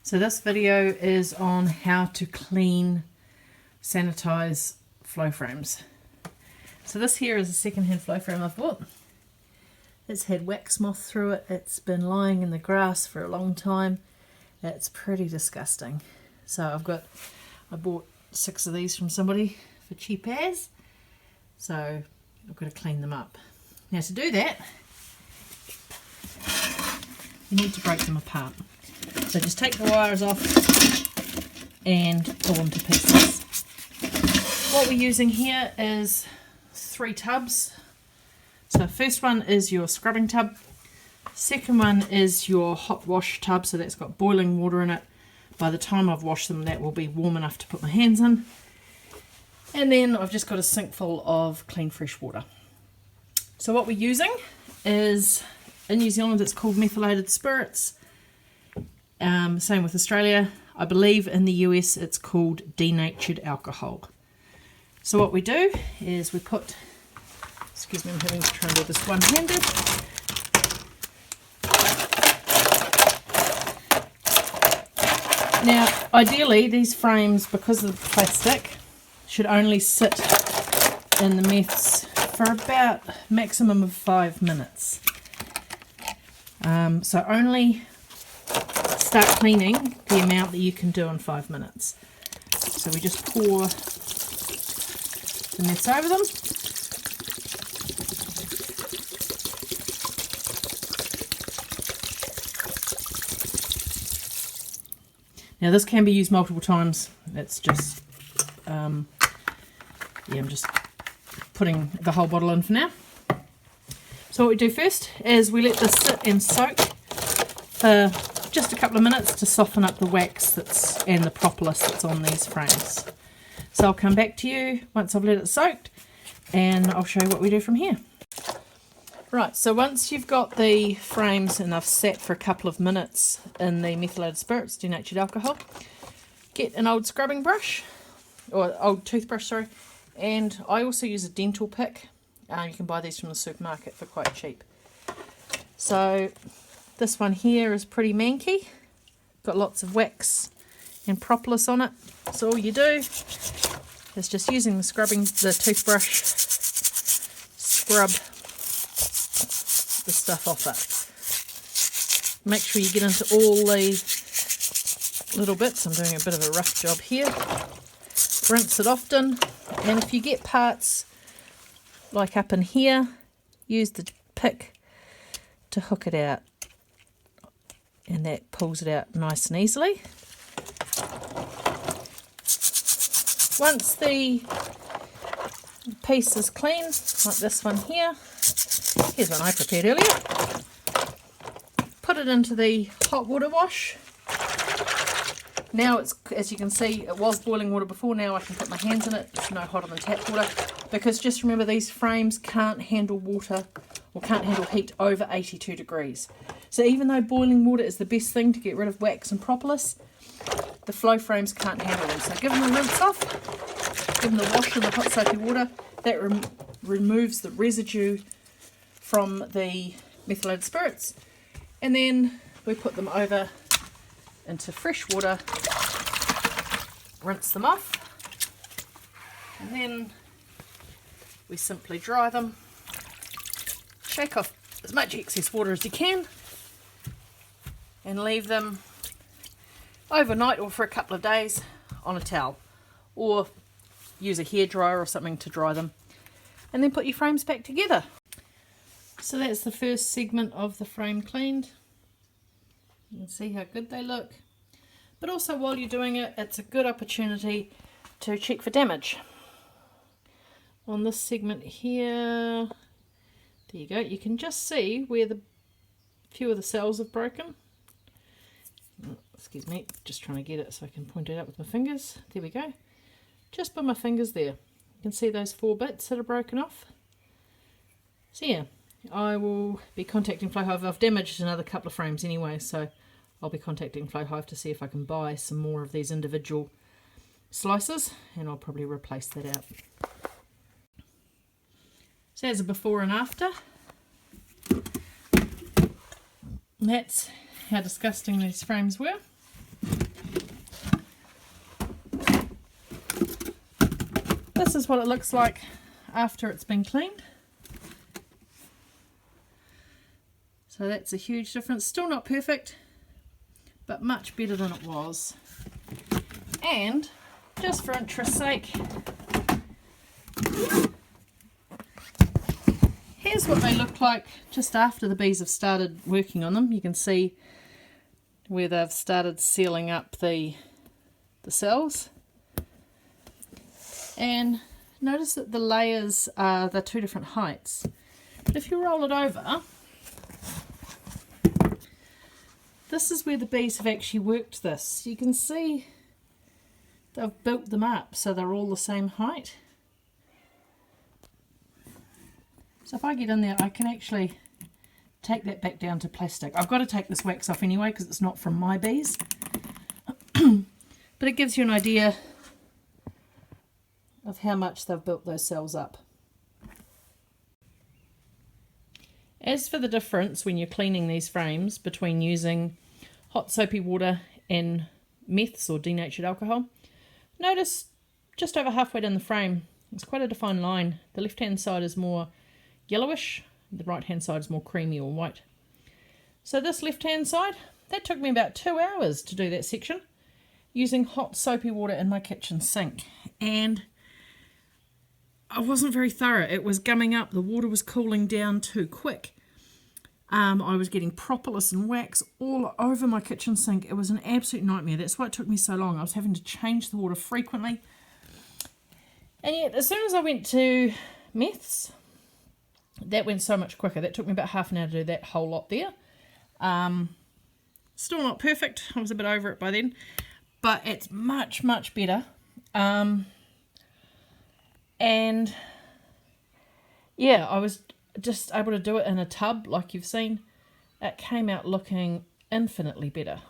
So this video is on how to clean, sanitize flow frames. So this here is a second-hand flow frame I've bought. It's had wax moth through it. It's been lying in the grass for a long time. It's pretty disgusting. So I bought 6 of these from somebody for cheap as. So I've got to clean them up. Now to do that, you need to break them apart. So just take the wires off and pull them to pieces. What we're using here is 3 tubs. So first one is your scrubbing tub. Second one is your hot wash tub, so that's got boiling water in it. By the time I've washed them, that will be warm enough to put my hands in. And then I've just got a sink full of clean fresh water. So what we're using is, in New Zealand it's called Methylated Spirits. Same with Australia. I believe in the US it's called Denatured alcohol. So what we do is we put, excuse me, I'm having to try and do this one-handed. Now ideally these frames, because of the plastic, should only sit in the meths for about maximum of 5 minutes. So only start cleaning the amount that you can do in 5 minutes. So we just pour the meths over them. Now this can be used multiple times. It's just, I'm just putting the whole bottle in for now. So what we do first is we let this sit and soak for just a couple of minutes to soften up the wax and the propolis that's on these frames. So I'll come back to you once I've let it soaked and I'll show you what we do from here. Right, so once you've got the frames and they've sat for a couple of minutes in the methylated spirits, denatured alcohol, get an old scrubbing brush, or old toothbrush, sorry, and I also use a dental pick. You can buy these from the supermarket for quite cheap. So this one here is pretty manky, got lots of wax and propolis on it. So all you do is just using the toothbrush, scrub the stuff off it. Make sure you get into all the little bits. I'm doing a bit of a rough job here. Rinse it often, and if you get parts like up in here, use the pick to hook it out, and that pulls it out nice and easily. Once the piece is clean, like this one here, here's one I prepared earlier, put it into the hot water wash. Now it's, as you can see, it was boiling water before. Now I can put my hands in it. It's no hotter than tap water, because just remember these frames can't handle water or can't handle heat over 82 degrees. So even though boiling water is the best thing to get rid of wax and propolis, the flow frames can't handle them. So give them a rinse off, give them the wash in the hot soapy water. That removes the residue from the methylated spirits, and then we put them over into fresh water, rinse them off, and then we simply dry them, shake off as much excess water as you can, and leave them overnight or for a couple of days on a towel, or use a hairdryer or something to dry them, and then put your frames back together. So that's the first segment of the frame cleaned. You can see how good they look, but also while you're doing it, it's a good opportunity to check for damage. On this segment here, there you go, you can just see where the few of the cells have broken. Excuse me, just trying to get it so I can point it out with my fingers. There we go, just by my fingers there. You can see those 4 bits that are broken off. So yeah, I will be contacting Flow Hive. I've damaged another couple of frames anyway, so I'll be contacting Flow Hive to see if I can buy some more of these individual slices, and I'll probably replace that out. So there's a before and after. That's how disgusting these frames were. is what it looks like after it's been cleaned. So that's a huge difference. Still not perfect, but much better than it was. And just for interest's sake, here's what they look like just after the bees have started working on them. You can see where they've started sealing up the cells. And notice that the layers are the two different heights. But if you roll it over, this is where the bees have actually worked this. You can see they've built them up so they're all the same height. So if I get in there, I can actually take that back down to plastic. I've got to take this wax off anyway because it's not from my bees. But it gives you an idea of how much they've built those cells up. As for the difference when you're cleaning these frames between using hot soapy water and meths or denatured alcohol, notice just over halfway down the frame, it's quite a defined line. The left hand side is more yellowish, the right hand side is more creamy or white. So this left hand side, that took me about 2 hours to do that section using hot soapy water in my kitchen sink, and I wasn't very thorough. It was gumming up, the water was cooling down too quick. I was getting propolis and wax all over my kitchen sink. It was an absolute nightmare. That's why it took me so long. I was having to change the water frequently. And yet, as soon as I went to meths, that went so much quicker. That took me about half an hour to do that whole lot there. Still not perfect. I was a bit over it by then. But it's much, much better. And yeah, I was just able to do it in a tub like you've seen. It came out looking infinitely better.